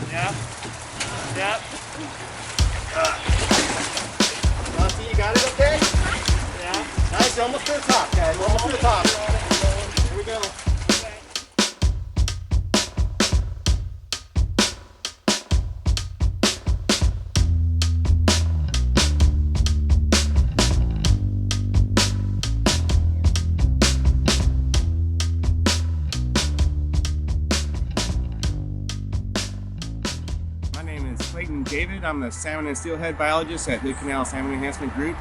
Yeah. Yeah. See, you got it okay? Yeah. Nice, you're almost to the top, guys. We're almost to the top. Here we go. My name is Clayton David. I'm the Salmon and Steelhead Biologist at Hood Canal Salmon Enhancement Group.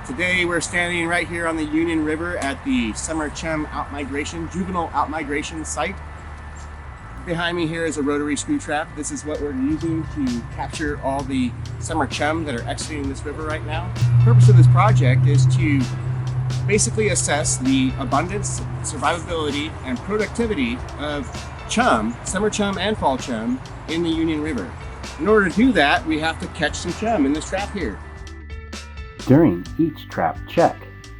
Today we're standing right here on the Union River at the Summer Chum Outmigration, Juvenile Outmigration site. Behind me here is a rotary screw trap. This is what we're using to capture all the summer chum that are exiting this river right now. The purpose of this project is to basically assess the abundance, survivability, and productivity of chum, summer chum and fall chum, in the Union River. In order to do that, we have to catch some chum in this trap here. During each trap check,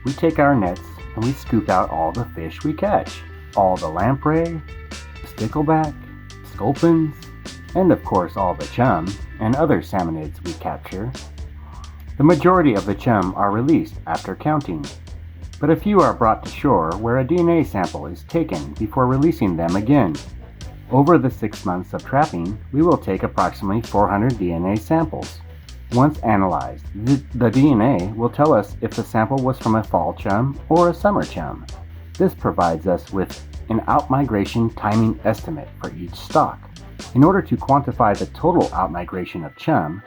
we take our nets and we scoop out all the fish we catch. All the lamprey, stickleback, sculpins, and of course all the chum and other salmonids we capture. The majority of the chum are released after counting, but a few are brought to shore where a DNA sample is taken before releasing them again. Over the 6 months of trapping, we will take approximately 400 DNA samples. Once analyzed, the DNA will tell us if the sample was from a fall chum or a summer chum. This provides us with an outmigration timing estimate for each stock. In order to quantify the total outmigration of chum,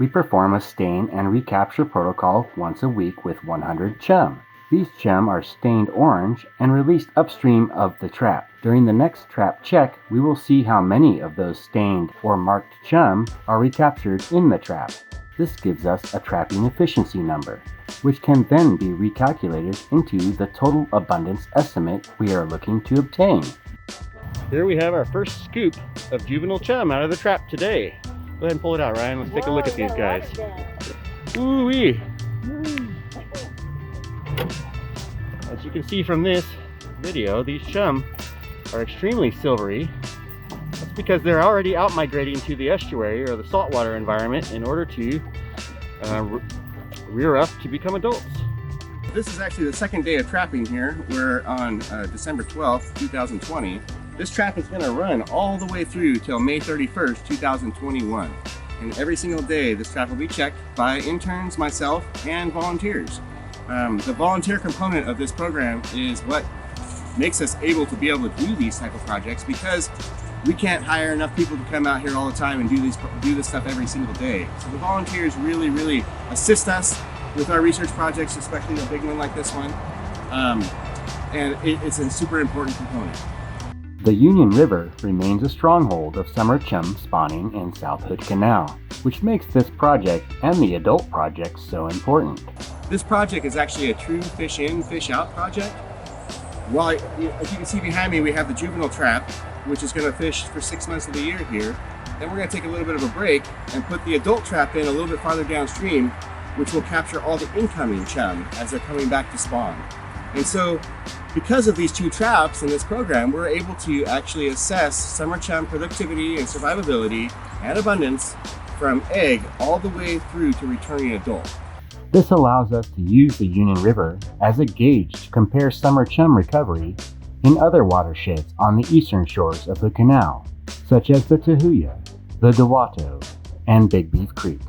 we perform a stain and recapture protocol once a week with 100 chum. These chum are stained orange and released upstream of the trap. During the next trap check, we will see how many of those stained or marked chum are recaptured in the trap. This gives us a trapping efficiency number, which can then be recalculated into the total abundance estimate we are looking to obtain. Here we have our first scoop of juvenile chum out of the trap today. Go ahead and pull it out, Ryan. Let's take a look at these guys. Ooh-wee! As you can see from this video, these chum are extremely silvery. That's because they're already out migrating to the estuary or the saltwater environment in order to rear up to become adults. This is actually the second day of trapping here. We're on December 12th, 2020. This trap is going to run all the way through till May 31st, 2021. And every single day this trap will be checked by interns, myself, and volunteers. The volunteer component of this program is what makes us able to do these type of projects, because we can't hire enough people to come out here all the time and do this stuff every single day. So the volunteers really assist us with our research projects, especially a big one like this one. And it's a super important component. The Union River remains a stronghold of summer chum spawning in South Hood Canal, which makes this project and the adult project so important. This project is actually a true fish in, fish out project. While, as you can see behind me, we have the juvenile trap, which is going to fish for 6 months of the year here. Then we're going to take a little bit of a break and put the adult trap in a little bit farther downstream, which will capture all the incoming chum as they're coming back to spawn. And so, because of these two traps in this program, we're able to actually assess summer chum productivity and survivability and abundance from egg all the way through to returning adult. This allows us to use the Union River as a gauge to compare summer chum recovery in other watersheds on the eastern shores of the canal, such as the Tahuya, the Dewato, and Big Beef Creek.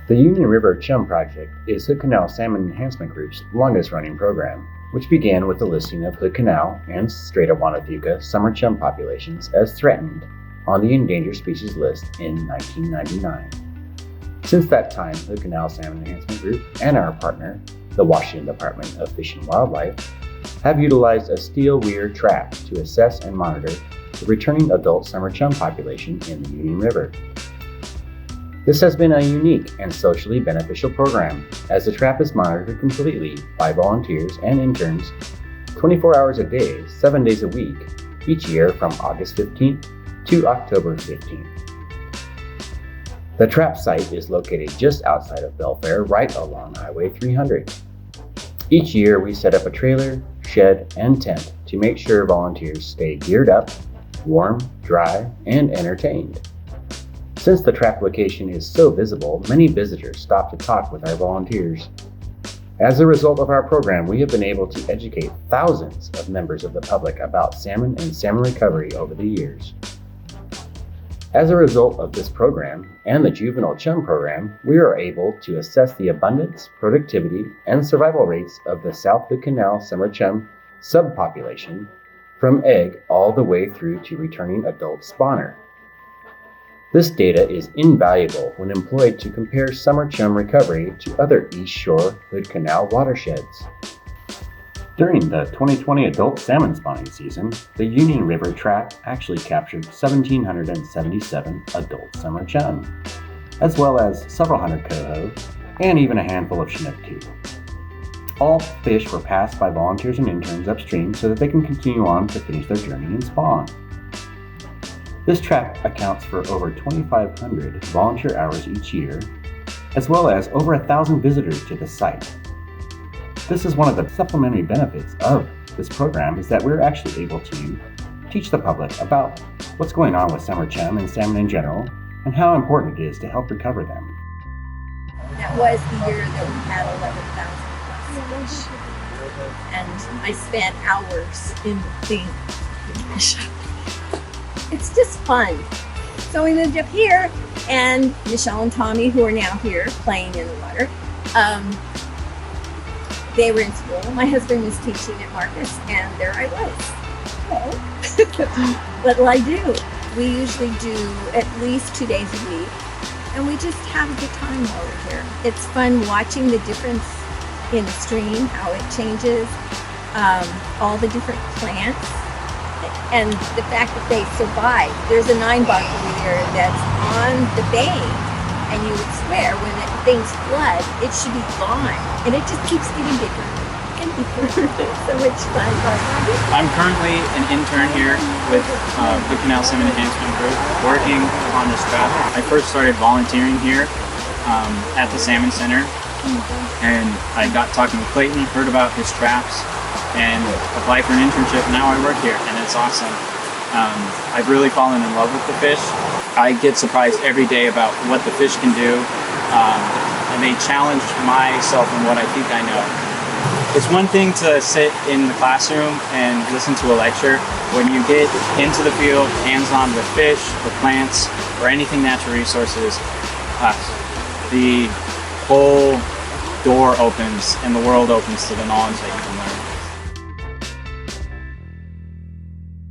The Union River Chum Project is Hood Canal Salmon Enhancement Group's longest running program, which began with the listing of Hood Canal and Strait of Wanatuka summer chum populations as threatened on the endangered species list in 1999. Since that time, Hood Canal Salmon Enhancement Group and our partner, the Washington Department of Fish and Wildlife, have utilized a steel weir trap to assess and monitor the returning adult summer chum population in the Union River. This has been a unique and socially beneficial program, as the trap is monitored completely by volunteers and interns 24 hours a day, 7 days a week, each year from August 15th to October 15th. The trap site is located just outside of Belfair, right along Highway 300. Each year we set up a trailer, shed, and tent to make sure volunteers stay geared up, warm, dry, and entertained. Since the trap location is so visible, many visitors stop to talk with our volunteers. As a result of our program, we have been able to educate thousands of members of the public about salmon and salmon recovery over the years. As a result of this program and the juvenile chum program, we are able to assess the abundance, productivity, and survival rates of the South Hood Canal summer chum subpopulation from egg all the way through to returning adult spawner. This data is invaluable when employed to compare summer chum recovery to other East Shore Hood Canal watersheds. During the 2020 adult salmon spawning season, the Union River trap actually captured 1,777 adult summer chum, as well as several hundred coho and even a handful of Chinook too. All fish were passed by volunteers and interns upstream so that they can continue on to finish their journey and spawn. This trap accounts for over 2,500 volunteer hours each year, as well as over 1,000 visitors to the site. This is one of the supplementary benefits of this program, is that we're actually able to teach the public about what's going on with summer chum and salmon in general, and how important it is to help recover them. That was the year that we had 11,000 plus fish. And I spent hours in the shop. It's just fun. So we moved up here, and Michelle and Tommy, who are now here playing in the water, they were in school. My husband was teaching at Marcus, and there I was. What'll I do? We usually do at least 2 days a week, and we just have a good time while we're here. It's fun watching the difference in the stream, how it changes, all the different plants, and the fact that they survive. There's a 9-buck over here that's on the bank, and you would swear when things flood, it should be gone, and it just keeps getting bigger and bigger. So much fun. I'm currently an intern here with the Canal Salmon Enhancement Group, working on this trap. I first started volunteering here at the Salmon Center, and I got talking with Clayton, heard about his traps, and applied for an internship. Now I work here, and it's awesome. I've really fallen in love with the fish. I get surprised every day about what the fish can do, and they challenge myself in what I think I know. It's one thing to sit in the classroom and listen to a lecture. When you get into the field, hands-on with fish, or plants, or anything natural resources, the whole door opens and the world opens to the knowledge that you can learn.